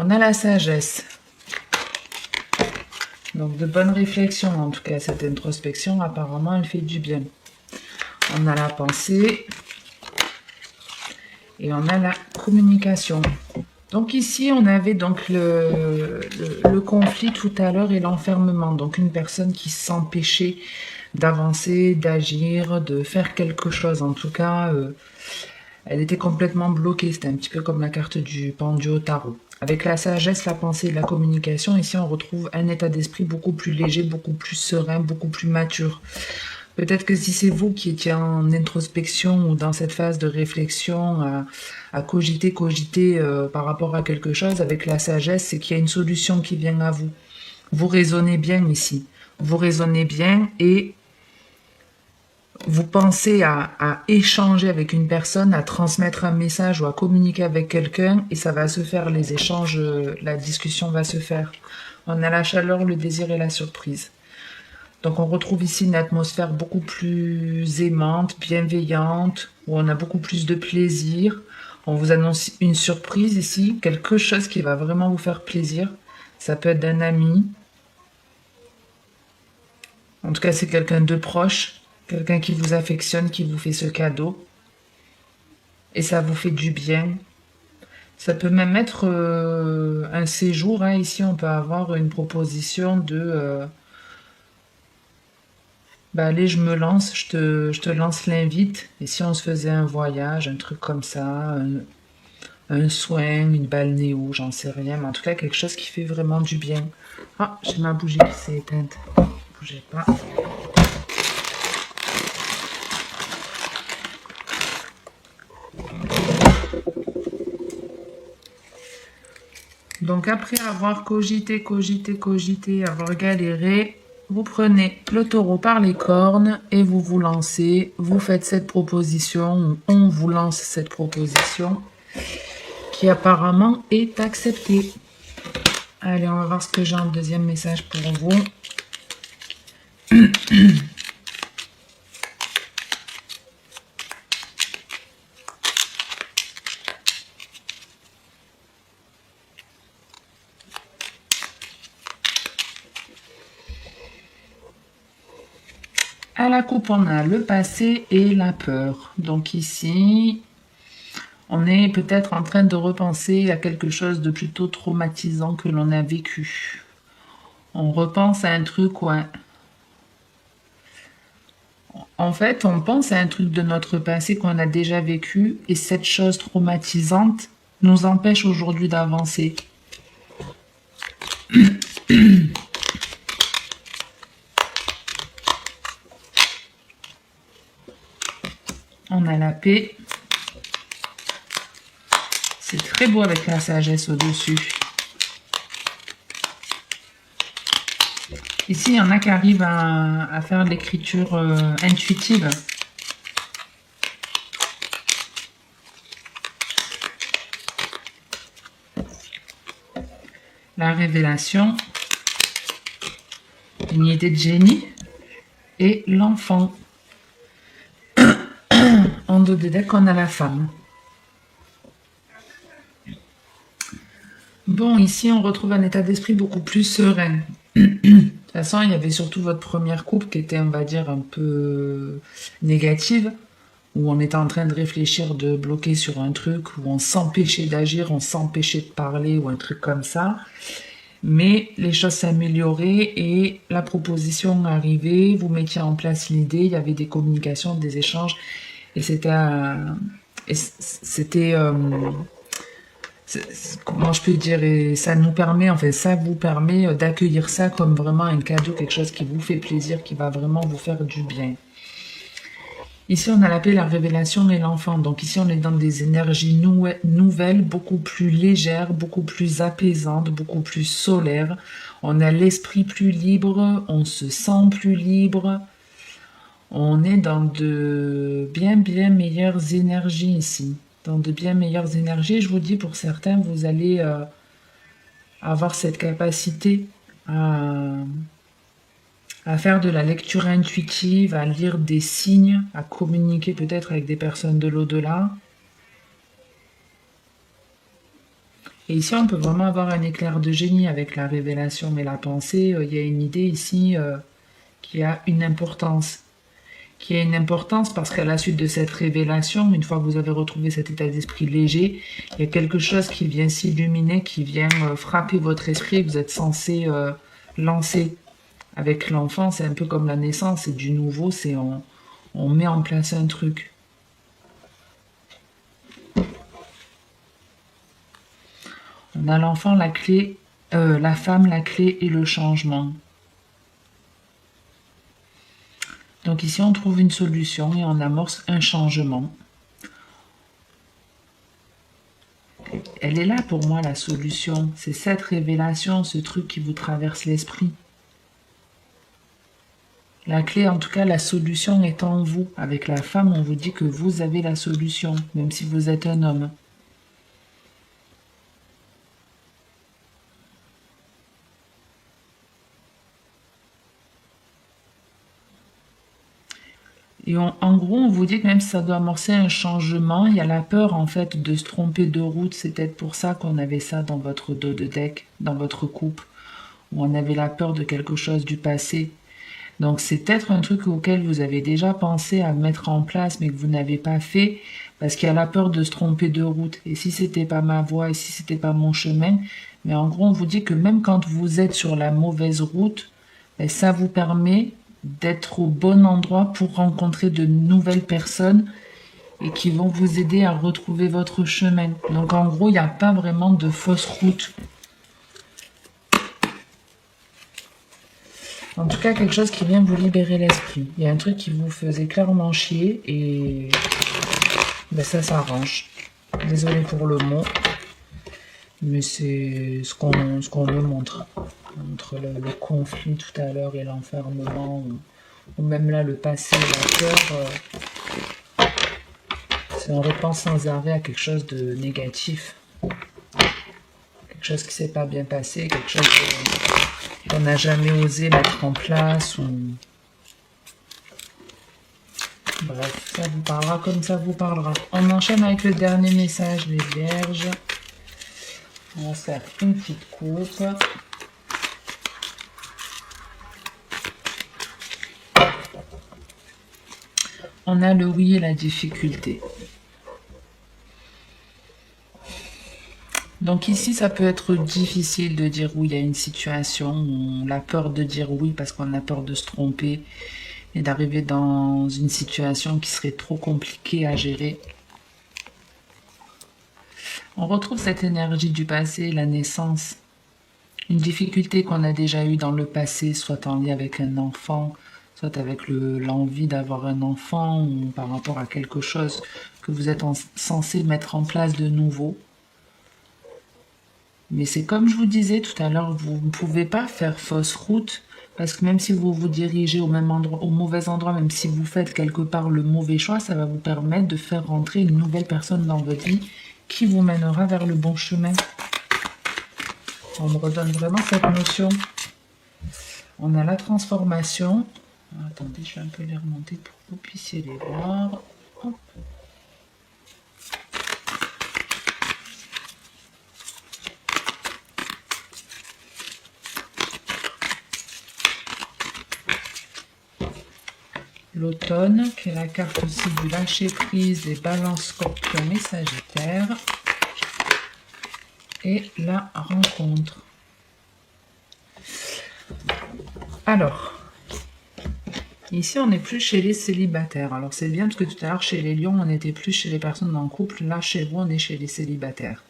On a la sagesse. Donc de bonnes réflexions, en tout cas cette introspection, apparemment elle fait du bien. On a la pensée et on a la communication. Donc ici on avait donc le conflit tout à l'heure et l'enfermement. Donc une personne qui s'empêchait d'avancer, d'agir, de faire quelque chose. En tout cas, elle était complètement bloquée. C'était un petit peu comme la carte du pendu au tarot. Avec la sagesse, la pensée et la communication, ici on retrouve un état d'esprit beaucoup plus léger, beaucoup plus serein, beaucoup plus mature. Peut-être que si c'est vous qui étiez en introspection ou dans cette phase de réflexion, à cogiter par rapport à quelque chose, avec la sagesse, c'est qu'il y a une solution qui vient à vous. Vous raisonnez bien ici. Vous raisonnez bien et vous pensez à échanger avec une personne, à transmettre un message ou à communiquer avec quelqu'un et ça va se faire, les échanges, la discussion va se faire. On a la chaleur, le désir et la surprise. Donc on retrouve ici une atmosphère beaucoup plus aimante, bienveillante, où on a beaucoup plus de plaisir. On vous annonce une surprise ici, quelque chose qui va vraiment vous faire plaisir. Ça peut être d'un ami. En tout cas, c'est quelqu'un de proche. Quelqu'un qui vous affectionne, qui vous fait ce cadeau. Et ça vous fait du bien. Ça peut même être un séjour. Hein. Ici, on peut avoir une proposition de... allez, je me lance, je te lance l'invite. Et si on se faisait un voyage, un truc comme ça, un soin, une balnéo, j'en sais rien. Mais en tout cas, quelque chose qui fait vraiment du bien. Ah, j'ai ma bougie qui s'est éteinte. Bougez pas. Donc après avoir cogité, avoir galéré, vous prenez le taureau par les cornes et vous vous lancez. Vous faites cette proposition, on vous lance cette proposition qui apparemment est acceptée. Allez, on va voir ce que j'ai en deuxième message pour vous. À la coupe, on a le passé et la peur. Donc ici, on est peut-être en train de repenser à quelque chose de plutôt traumatisant que l'on a vécu. On repense à un truc, ouais. En fait, on pense à un truc de notre passé qu'on a déjà vécu et cette chose traumatisante nous empêche aujourd'hui d'avancer. On a la paix. C'est très beau avec la sagesse au-dessus. Ici, il y en a qui arrivent à faire de l'écriture intuitive. La révélation, une idée de génie et l'enfant. En dos de deck, on a la femme. Bon, ici, on retrouve un état d'esprit beaucoup plus serein. De toute façon, il y avait surtout votre première coupe qui était, on va dire, un peu négative, où on était en train de réfléchir, de bloquer sur un truc, où on s'empêchait d'agir, on s'empêchait de parler, ou un truc comme ça. Mais les choses s'amélioraient et la proposition arrivait, vous mettiez en place l'idée, il y avait des communications, des échanges, et comment je peux dire, et ça nous permet, enfin ça vous permet d'accueillir ça comme vraiment un cadeau, quelque chose qui vous fait plaisir, qui va vraiment vous faire du bien. Ici, on a l'appelé la révélation et l'enfant. Donc ici, on est dans des énergies nouvelles, beaucoup plus légères, beaucoup plus apaisantes, beaucoup plus solaires. On a l'esprit plus libre, on se sent plus libre. On est dans de bien meilleures énergies ici. Dans de bien meilleures énergies. Je vous dis, pour certains, vous allez avoir cette capacité à faire de la lecture intuitive, à lire des signes, à communiquer peut-être avec des personnes de l'au-delà. Et ici, on peut vraiment avoir un éclair de génie avec la révélation, mais la pensée, il y a une idée ici qui a une importance. Qui a une importance parce qu'à la suite de cette révélation, une fois que vous avez retrouvé cet état d'esprit léger, il y a quelque chose qui vient s'illuminer, qui vient frapper votre esprit et que vous êtes censé lancer. Avec l'enfant, c'est un peu comme la naissance, c'est du nouveau, c'est on met en place un truc. On a l'enfant, la clé, la femme, la clé et le changement. Donc ici, on trouve une solution et on amorce un changement. Elle est là pour moi, la solution. C'est cette révélation, ce truc qui vous traverse l'esprit. La clé, en tout cas, la solution est en vous. Avec la femme, on vous dit que vous avez la solution, même si vous êtes un homme. Et en gros, on vous dit que même si ça doit amorcer un changement, il y a la peur en fait de se tromper de route. C'est peut-être pour ça qu'on avait ça dans votre dos de deck, dans votre coupe, où on avait la peur de quelque chose du passé. Donc c'est peut-être un truc auquel vous avez déjà pensé à mettre en place, mais que vous n'avez pas fait, parce qu'il y a la peur de se tromper de route. Et si c'était pas ma voie, et si c'était pas mon chemin, mais en gros, on vous dit que même quand vous êtes sur la mauvaise route, ben, ça vous permet d'être au bon endroit pour rencontrer de nouvelles personnes et qui vont vous aider à retrouver votre chemin. Donc en gros, il n'y a pas vraiment de fausse route. En tout cas, quelque chose qui vient vous libérer l'esprit. Il y a un truc qui vous faisait clairement chier et ben, ça s'arrange. Désolée pour le mot, mais c'est ce qu'on me montre. Entre le conflit tout à l'heure et l'enfermement, ou même là le passé et la peur, c'est on repense sans arrêt à quelque chose de négatif. Quelque chose qui s'est pas bien passé, quelque chose qu'on n'a jamais osé mettre en place. Ou... Bref, ça vous parlera comme ça vous parlera. On enchaîne avec le dernier message, les vierges. On va se faire une petite coupe. On a le oui et la difficulté. Donc ici, ça peut être difficile de dire oui à une situation. On a peur de dire oui parce qu'on a peur de se tromper et d'arriver dans une situation qui serait trop compliquée à gérer. On retrouve cette énergie du passé, la naissance. Une difficulté qu'on a déjà eue dans le passé, soit en lien avec un enfant, soit avec l'envie d'avoir un enfant ou par rapport à quelque chose que vous êtes censé mettre en place de nouveau. Mais c'est comme je vous disais tout à l'heure, vous ne pouvez pas faire fausse route parce que même si vous vous dirigez au même endroit, au mauvais endroit, même si vous faites quelque part le mauvais choix, ça va vous permettre de faire rentrer une nouvelle personne dans votre vie qui vous mènera vers le bon chemin. On me redonne vraiment cette notion. On a la transformation. Attendez, je vais un peu les remonter pour que vous puissiez les voir. Hop. L'automne, qui est la carte aussi du lâcher prise des balances scorpions et sagittaires. Et la rencontre. Alors, ici, on n'est plus chez les célibataires. Alors, c'est bien parce que tout à l'heure, chez les lions, on n'était plus chez les personnes en couple. Là, chez vous, on est chez les célibataires.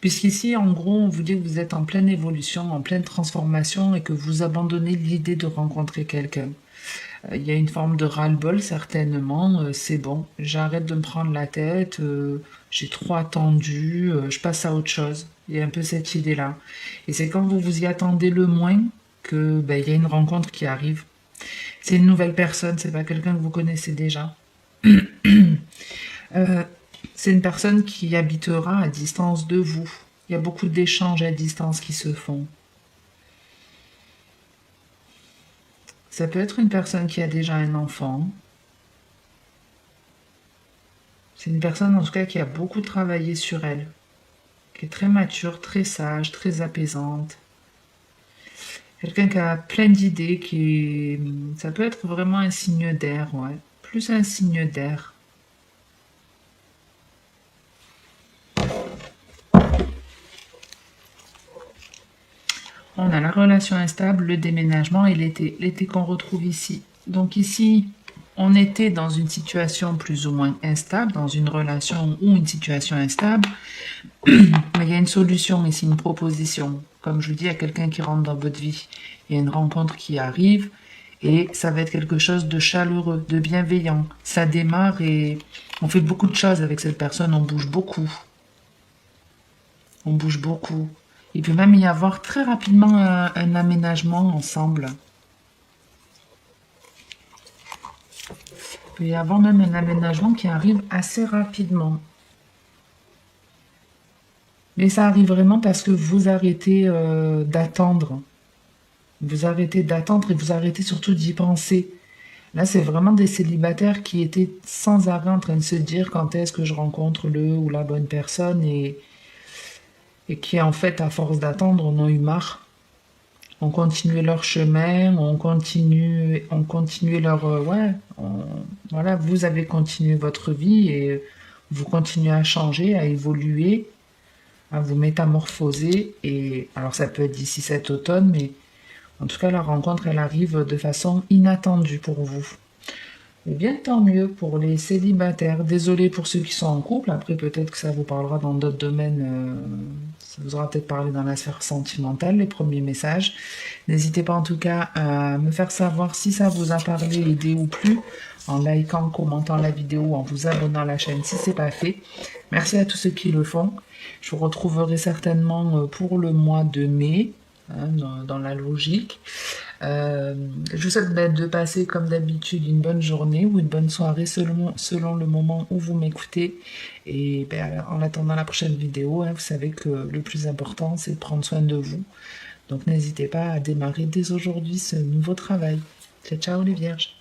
Puisqu'ici, en gros, on vous dit que vous êtes en pleine évolution, en pleine transformation et que vous abandonnez l'idée de rencontrer quelqu'un. Il y a une forme de ras-le-bol, certainement. C'est bon, j'arrête de me prendre la tête, j'ai trop attendu, je passe à autre chose. Il y a un peu cette idée-là. Et c'est quand vous vous y attendez le moins que ben, il y a une rencontre qui arrive. C'est une nouvelle personne, c'est pas quelqu'un que vous connaissez déjà. C'est une personne qui habitera à distance de vous. Il y a beaucoup d'échanges à distance qui se font. Ça peut être une personne qui a déjà un enfant. C'est une personne en tout cas qui a beaucoup travaillé sur elle, qui est très mature, très sage, très apaisante. Quelqu'un qui a plein d'idées, ça peut être vraiment un signe d'air, ouais. Plus un signe d'air. On a la relation instable, le déménagement et l'été. L'été qu'on retrouve ici. Donc ici, on était dans une situation plus ou moins instable, dans une relation ou une situation instable. Mais il y a une solution ici, une proposition. Comme je vous dis, il y a quelqu'un qui rentre dans votre vie. Il y a une rencontre qui arrive et ça va être quelque chose de chaleureux, de bienveillant. Ça démarre et on fait beaucoup de choses avec cette personne, on bouge beaucoup. On bouge beaucoup. Il peut même y avoir très rapidement un aménagement ensemble. Il peut y avoir même un aménagement qui arrive assez rapidement. Mais ça arrive vraiment parce que vous arrêtez d'attendre. Vous arrêtez d'attendre et vous arrêtez surtout d'y penser. Là, c'est vraiment des célibataires qui étaient sans arrêt en train de se dire quand est-ce que je rencontre le ou la bonne personne et qui, en fait, à force d'attendre, en ont eu marre. On continuait leur chemin, on continuait leur... voilà, vous avez continué votre vie et vous continuez à changer, à évoluer, à vous métamorphoser. Et alors, ça peut être d'ici cet automne, mais en tout cas, la rencontre, elle arrive de façon inattendue pour vous. Eh bien, tant mieux pour les célibataires. Désolé pour ceux qui sont en couple. Après, peut-être que ça vous parlera dans d'autres domaines. Ça vous aura peut-être parlé dans la sphère sentimentale, les premiers messages. N'hésitez pas en tout cas à me faire savoir si ça vous a parlé, aidé ou plus, en likant, commentant la vidéo, en vous abonnant à la chaîne si c'est pas fait. Merci à tous ceux qui le font. Je vous retrouverai certainement pour le mois de mai, hein, dans la logique. Je vous souhaite de passer comme d'habitude une bonne journée ou une bonne soirée selon le moment où vous m'écoutez. Et en attendant la prochaine vidéo, hein, vous savez que le plus important c'est de prendre soin de vous. Donc n'hésitez pas à démarrer dès aujourd'hui ce nouveau travail. Ciao ciao les vierges.